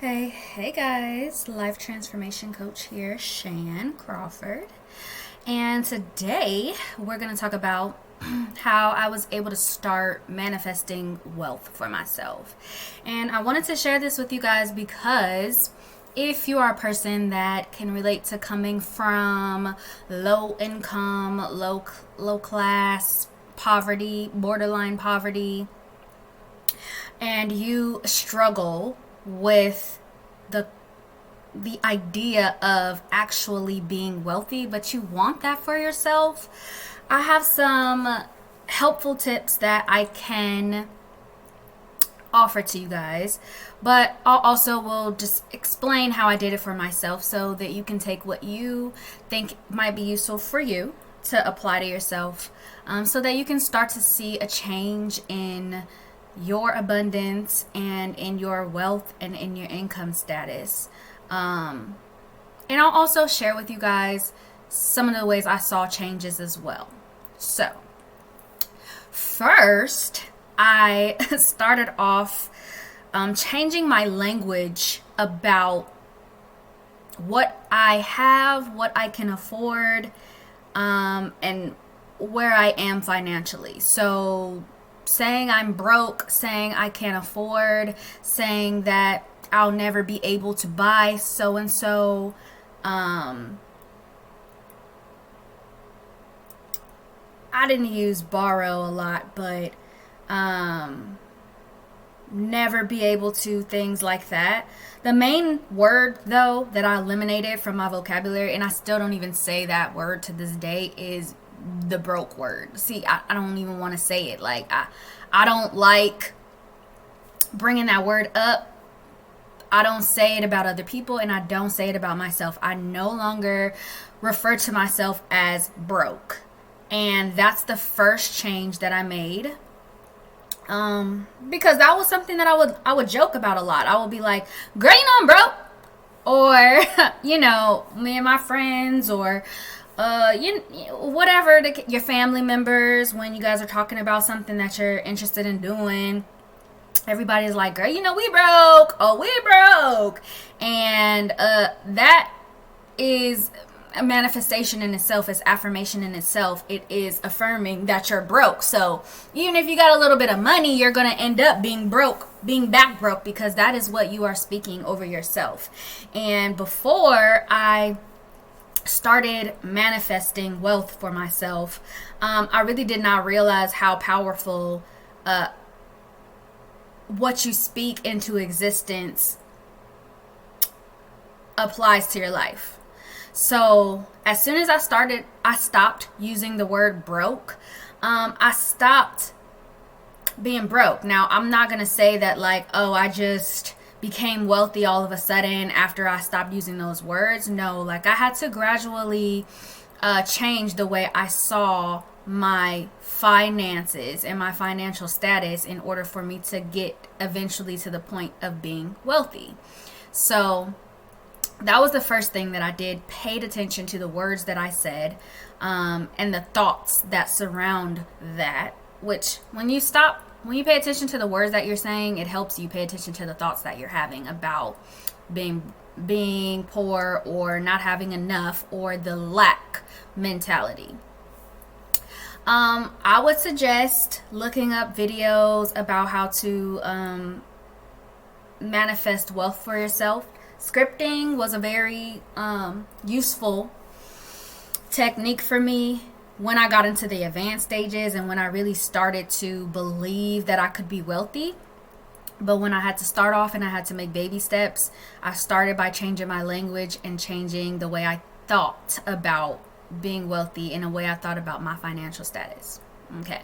Hey guys, Life Transformation Coach here, Shan Crawford. And today we're going to talk about how I was able to start manifesting wealth for myself. And I wanted to share this with you guys because if you are a person that can relate to coming from low income, low class, poverty, borderline poverty, and you struggle with the idea of actually being wealthy, but you want that for yourself, I have some helpful tips that I can offer to you guys, but I'll also will just explain how I did it for myself so that you can take what you think might be useful for you to apply to yourself, so that you can start to see a change in your abundance and in your wealth and in your income status. And I'll also share with you guys some of the ways I saw changes as well. So, first, I started off changing my language about what I have, what I can afford, and where I am financially. So, saying I'm broke, saying I can't afford, saying that I'll never be able to buy so and so. I didn't use borrow a lot, but never be able to, things like that. The main word, though, that I eliminated from my vocabulary, and I still don't even say that word to this day, is the broke word. See, I don't even want to say it. Like, I don't like bringing that word up. I don't say it about other people, and I don't say it about myself. I no longer refer to myself as broke. And that's the first change that I made. Because that was something that I would joke about a lot. I would be like, "Girl, you know I'm broke," or me and my friends, or whatever, your family members, when you guys are talking about something that you're interested in doing, everybody's like, "Girl, we broke. Oh, we broke." And that is a manifestation in itself, is affirmation in itself. It is affirming that you're broke. So even if you got a little bit of money, you're going to end up being broke, being back broke, because that is what you are speaking over yourself. And before I started manifesting wealth for myself, I really did not realize how powerful what you speak into existence applies to your life. So as soon as I stopped using the word broke. I stopped being broke. Now, I'm not going to say that like, oh, I just became wealthy all of a sudden after I stopped using those words. No, like I had to gradually change the way I saw my finances and my financial status in order for me to get eventually to the point of being wealthy. So that was the first thing that I did. Paid attention to the words that I said, and the thoughts that surround that, which when you pay attention to the words that you're saying, it helps you pay attention to the thoughts that you're having about being poor or not having enough, or the lack mentality. I would suggest looking up videos about how to manifest wealth for yourself. Scripting was a very useful technique for me when I got into the advanced stages and when I really started to believe that I could be wealthy. But when I had to start off and I had to make baby steps, I started by changing my language and changing the way I thought about being wealthy and the way I thought about my financial status. Okay,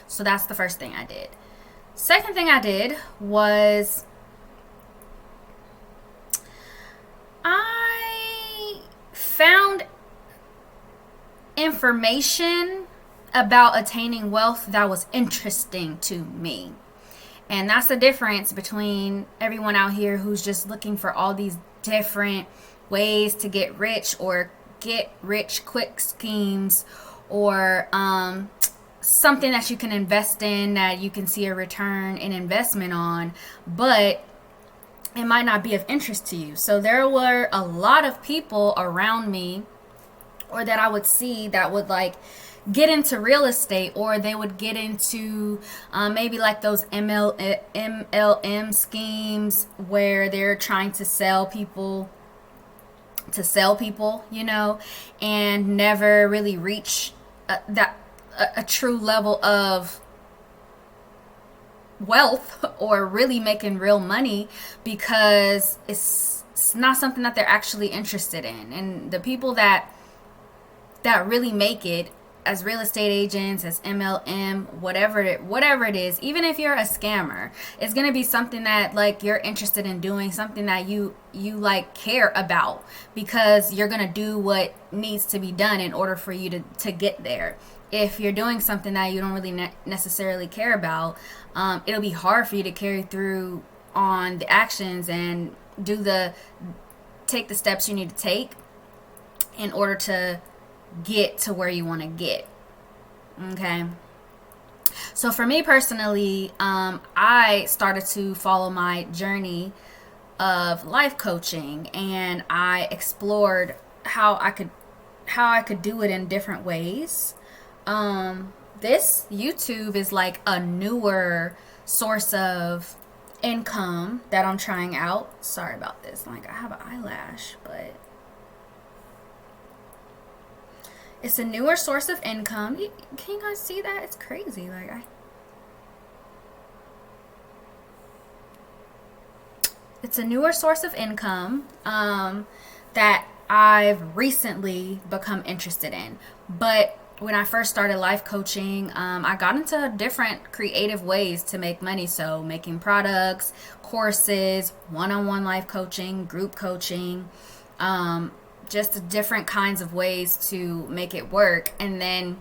so that's the first thing I did. Second thing I did was I found information about attaining wealth that was interesting to me. And that's the difference between everyone out here who's just looking for all these different ways to get rich, or get rich quick schemes, or something that you can invest in that you can see a return in investment on. But it might not be of interest to you. So there were a lot of people around me, or that I would see, that would like get into real estate, or they would get into maybe like those MLM schemes where they're trying to sell people, and never really reach a true level of wealth or really making real money, because it's not something that they're actually interested in. And the people that really make it as real estate agents, as MLM, whatever it is, even if you're a scammer, it's going to be something that like you're interested in doing, something that you like care about, because you're going to do what needs to be done in order for you to get there. If you're doing something that you don't really necessarily care about, it'll be hard for you to carry through on the actions and take the steps you need to take in order to get to where you want to get. Okay. So for me personally, I started to follow my journey of life coaching, and I explored how I could do it in different ways. This YouTube is like a newer source of income that I'm trying out. Sorry about this. Like, I have an eyelash, but it's a newer source of income. Can you guys see that? It's crazy. It's a newer source of income that I've recently become interested in. But when I first started life coaching, I got into different creative ways to make money. So making products, courses, one-on-one life coaching, group coaching, just different kinds of ways to make it work. And then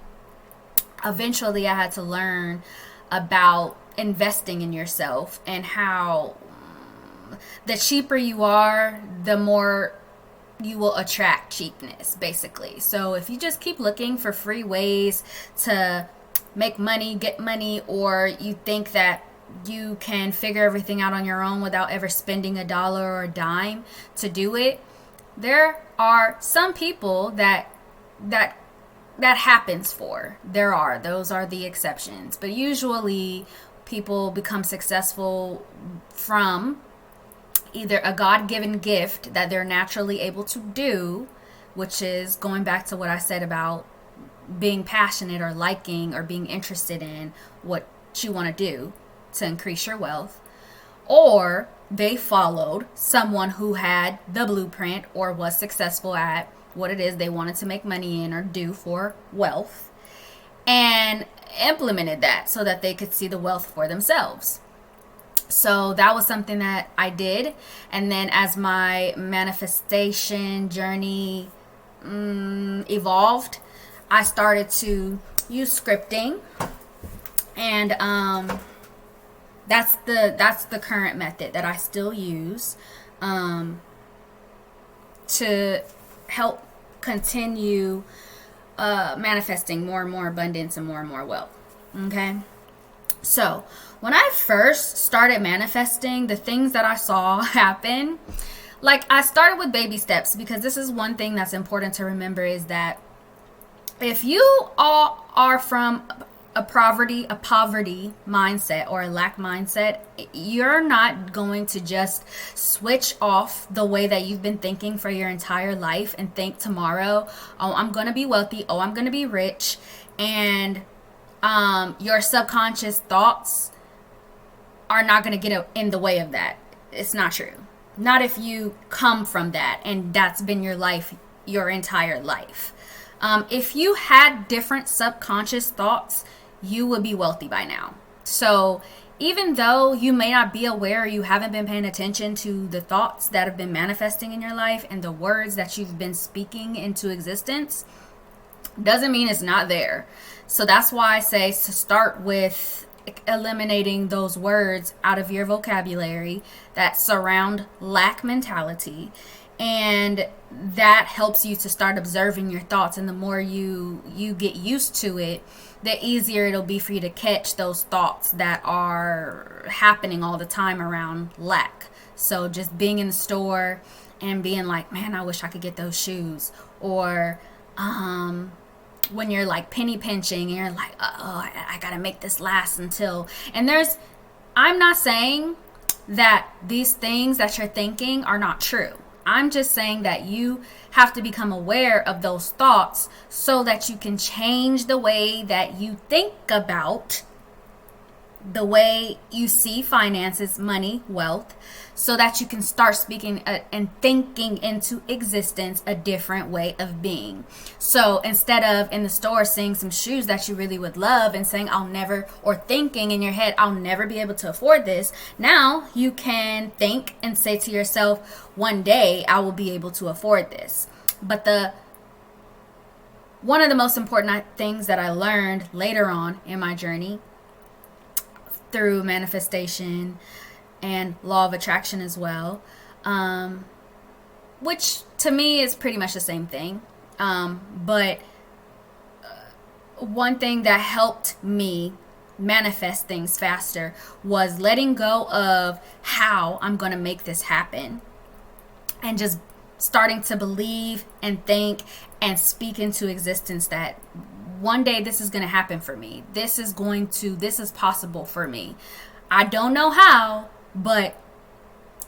eventually I had to learn about investing in yourself, and how the cheaper you are, the more you will attract cheapness, basically. So if you just keep looking for free ways to make money, get money, or you think that you can figure everything out on your own without ever spending a dollar or a dime to do it, there are some people that happens for. Those are the exceptions. But usually people become successful from either a God-given gift that they're naturally able to do, which is going back to what I said about being passionate or liking or being interested in what you want to do to increase your wealth, or they followed someone who had the blueprint or was successful at what it is they wanted to make money in or do for wealth, and implemented that so that they could see the wealth for themselves. So that was something that I did. And then as my manifestation journey evolved, I started to use scripting. And that's the current method that I still use to help continue manifesting more and more abundance and more wealth. Okay? So when I first started manifesting, the things that I saw happen, like, I started with baby steps, because this is one thing that's important to remember, is that if you all are from a poverty mindset or a lack mindset, you're not going to just switch off the way that you've been thinking for your entire life and think tomorrow, oh, I'm going to be wealthy, oh, I'm going to be rich, and your subconscious thoughts are not going to get in the way of that. It's not true. Not if you come from that and that's been your life, your entire life. If you had different subconscious thoughts, you would be wealthy by now. So even though you may not be aware, you haven't been paying attention to the thoughts that have been manifesting in your life and the words that you've been speaking into existence, doesn't mean it's not there. So that's why I say to start with eliminating those words out of your vocabulary that surround lack mentality, and that helps you to start observing your thoughts. And the more you get used to it, the easier it'll be for you to catch those thoughts that are happening all the time around lack. So just being in the store and being like, man, I wish I could get those shoes. Or when you're like penny pinching and you're like, I gotta make this last until. And I'm not saying that these things that you're thinking are not true. I'm just saying that you have to become aware of those thoughts so that you can change the way that you think about the way you see finances, money, wealth, so that you can start speaking and thinking into existence a different way of being. So instead of in the store seeing some shoes that you really would love and saying, I'll never, or thinking in your head, I'll never be able to afford this, now you can think and say to yourself, one day I will be able to afford this. But one of the most important things that I learned later on in my journey through manifestation and law of attraction as well, which to me is pretty much the same thing. But one thing that helped me manifest things faster was letting go of how I'm going to make this happen and just starting to believe and think and speak into existence that one day this is going to happen for me. This is possible for me. I don't know how, but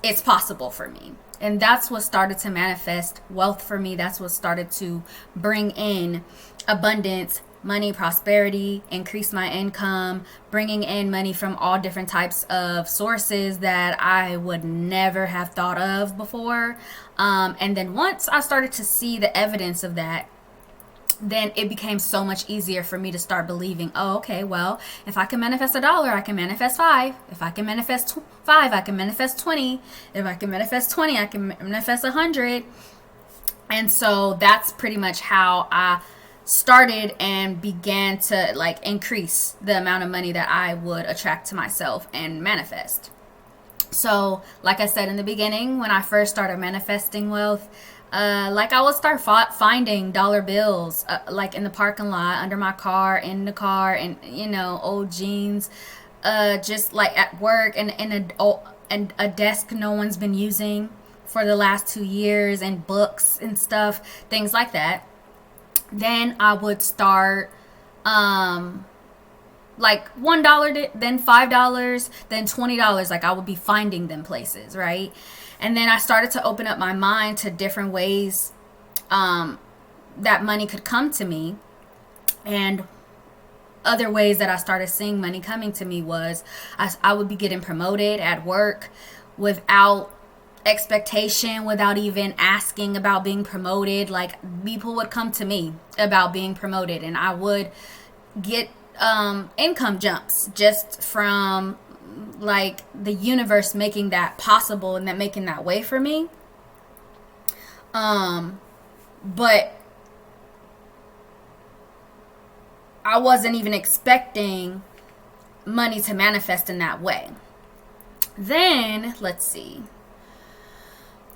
it's possible for me. And that's what started to manifest wealth for me. That's what started to bring in abundance, money, prosperity, increase my income, bringing in money from all different types of sources that I would never have thought of before. And then once I started to see the evidence of that, then it became so much easier for me to start believing, oh, okay, well, if I can manifest $1, I can manifest 5. If I can manifest 5, I can manifest 20. If I can manifest 20, I can manifest 100. And so that's pretty much how I started and began to like increase the amount of money that I would attract to myself and manifest. So like I said in the beginning, when I first started manifesting wealth, like I would start finding dollar bills, like in the parking lot, under my car, in the car, and old jeans, just like at work, and a desk no one's been using for the last 2 years, and books and stuff, things like that. Then I would start, like $1, then $5, then $20. Like I would be finding them places, right? And then I started to open up my mind to different ways that money could come to me. And other ways that I started seeing money coming to me was I would be getting promoted at work without expectation, without even asking about being promoted. Like people would come to me about being promoted, and I would get income jumps just from like the universe making that possible and making that way for me. But I wasn't even expecting money to manifest in that way. Then, let's see.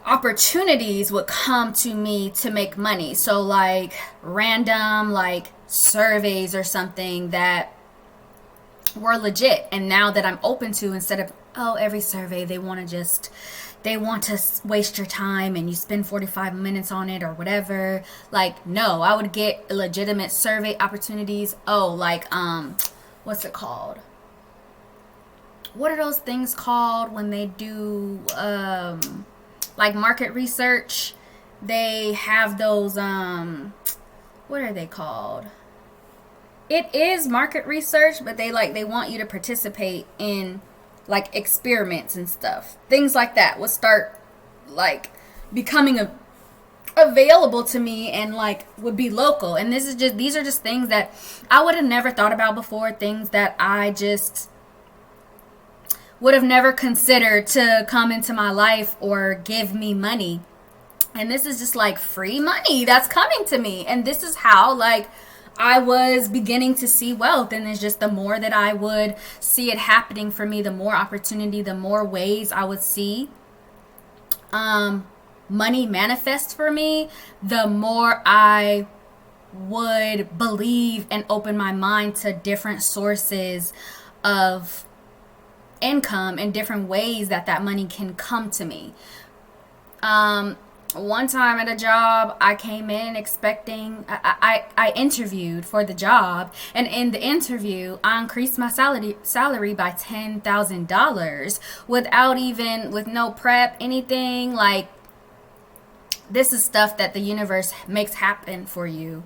Opportunities would come to me to make money. So like random like surveys or something that were legit, and now that I'm open to, instead of every survey they want to waste your time and you spend 45 minutes on it or whatever. Like, no, I would get legitimate survey opportunities. What's it called? What are those things called when they do like market research? They have those what are they called? It is market research, but they want you to participate in like experiments and stuff. Things like that would start like becoming available to me and like would be local. And these are just things that I would have never thought about before, things that I just would have never considered to come into my life or give me money. And this is just like free money that's coming to me. And this is how like I was beginning to see wealth. And it's just the more that I would see it happening for me, the more opportunity, the more ways I would see money manifest for me, the more I would believe and open my mind to different sources of income and different ways that that money can come to me. One time at a job, I came in expecting, I interviewed for the job, and in the interview, I increased my salary by $10,000 with no prep, anything. Like, this is stuff that the universe makes happen for you.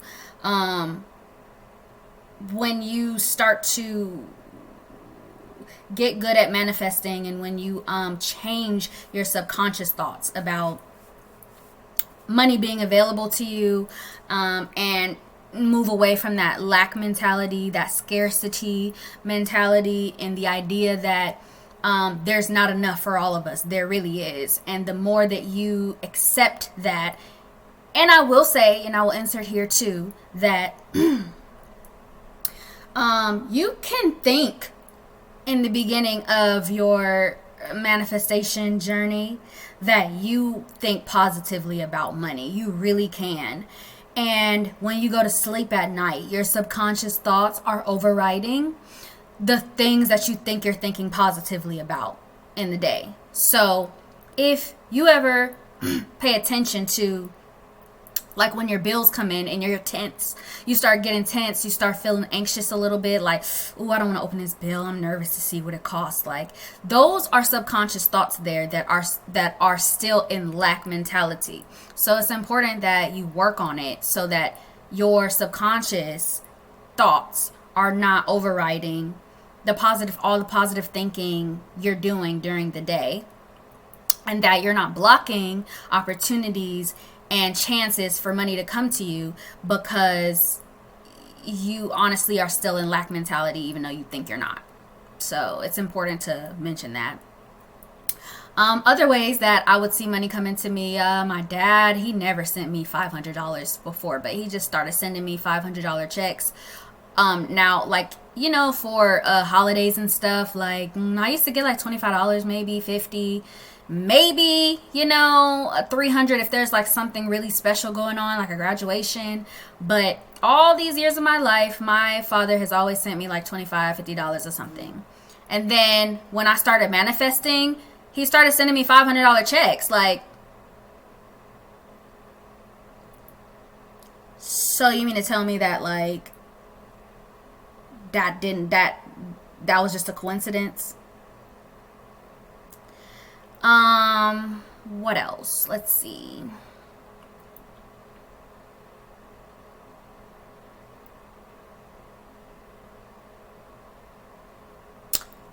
When you start to get good at manifesting, and when you change your subconscious thoughts about money being available to you, and move away from that lack mentality, that scarcity mentality, and the idea that there's not enough for all of us. There really is. And the more that you accept that, and I will say, and I will insert here too, that you can think in the beginning of your manifestation journey that you think positively about money. You really can. And when you go to sleep at night, your subconscious thoughts are overriding the things that you think you're thinking positively about in the day. So if you ever pay attention to, like, when your bills come in and you're tense, you start getting tense, you start feeling anxious a little bit, like, oh, I don't want to open this bill, I'm nervous to see what it costs. Like, those are subconscious thoughts there that are still in lack mentality. So it's important that you work on it so that your subconscious thoughts are not overriding all the positive thinking you're doing during the day, and that you're not blocking opportunities and chances for money to come to you because you honestly are still in lack mentality, even though you think you're not. So it's important to mention that. Other ways that I would see money come into me, my dad, he never sent me $500 before, but he just started sending me $500 checks. Now, like, for holidays and stuff, like, I used to get like $25, maybe $50, maybe, $300 if there's like something really special going on, like a graduation. But all these years of my life, my father has always sent me like $25, $50 or something. And then when I started manifesting, he started sending me $500 checks. Like, so you mean to tell me that, like, that was just a coincidence? What else? Let's see.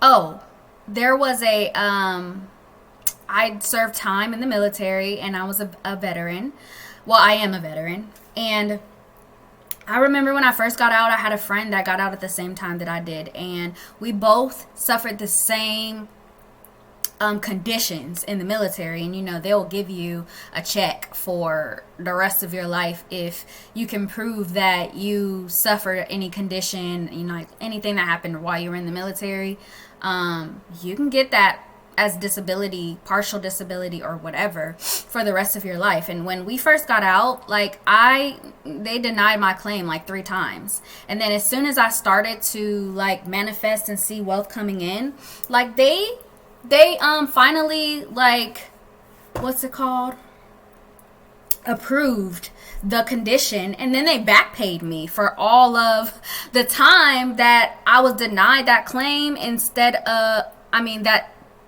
Oh, there was I served time in the military, and I was a veteran. Well, I am a veteran. And I remember when I first got out, I had a friend that got out at the same time that I did, and we both suffered the same conditions in the military. And they'll give you a check for the rest of your life if you can prove that you suffered any condition, like anything that happened while you were in the military. You can get that as disability, partial disability or whatever, for the rest of your life. And when we first got out, like, they denied my claim like 3 times. And then as soon as I started to like manifest and see wealth coming in, like they finally, like, what's it called? Approved the condition, and then they back paid me for all of the time that I was denied that claim, instead of,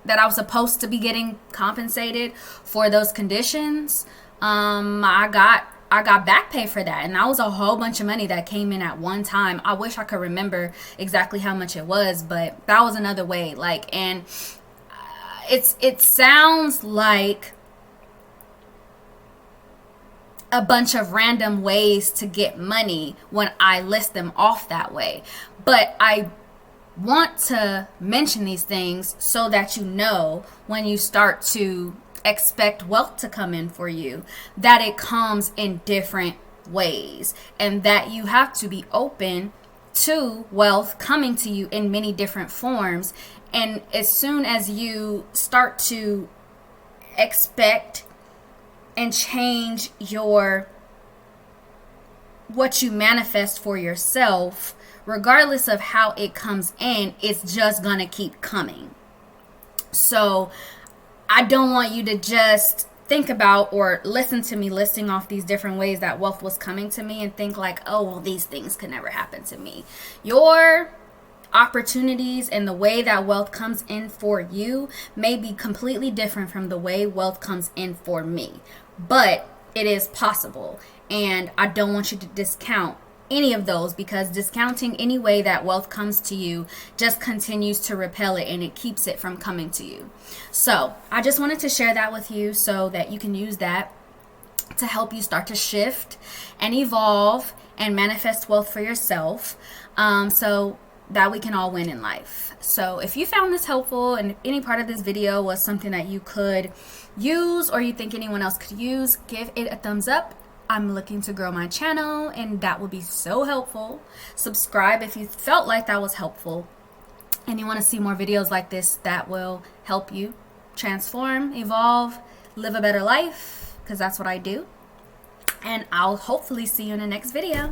that I was supposed to be getting compensated for those conditions. I got back pay for that, and that was a whole bunch of money that came in at one time. I wish I could remember exactly how much it was, but that was another way. Like, and it sounds like a bunch of random ways to get money when I list them off that way, but I want to mention these things so that when you start to expect wealth to come in for you, that it comes in different ways, and that you have to be open to wealth coming to you in many different forms. And as soon as you start to expect and change what you manifest for yourself, regardless of how it comes in, it's just gonna keep coming. So I don't want you to just think about or listen to me listing off these different ways that wealth was coming to me and think like, oh, well, these things could never happen to me. Your opportunities and the way that wealth comes in for you may be completely different from the way wealth comes in for me, but it is possible, and I don't want you to discount any of those, because discounting any way that wealth comes to you just continues to repel it and it keeps it from coming to you. So I just wanted to share that with you so that you can use that to help you start to shift and evolve and manifest wealth for yourself. So that we can all win in life. So if you found this helpful and if any part of this video was something that you could use or you think anyone else could use, give it a thumbs up. I'm looking to grow my channel and that would be so helpful. Subscribe if you felt like that was helpful and you want to see more videos like this that will help you transform, evolve, live a better life, because that's what I do. And I'll hopefully see you in the next video.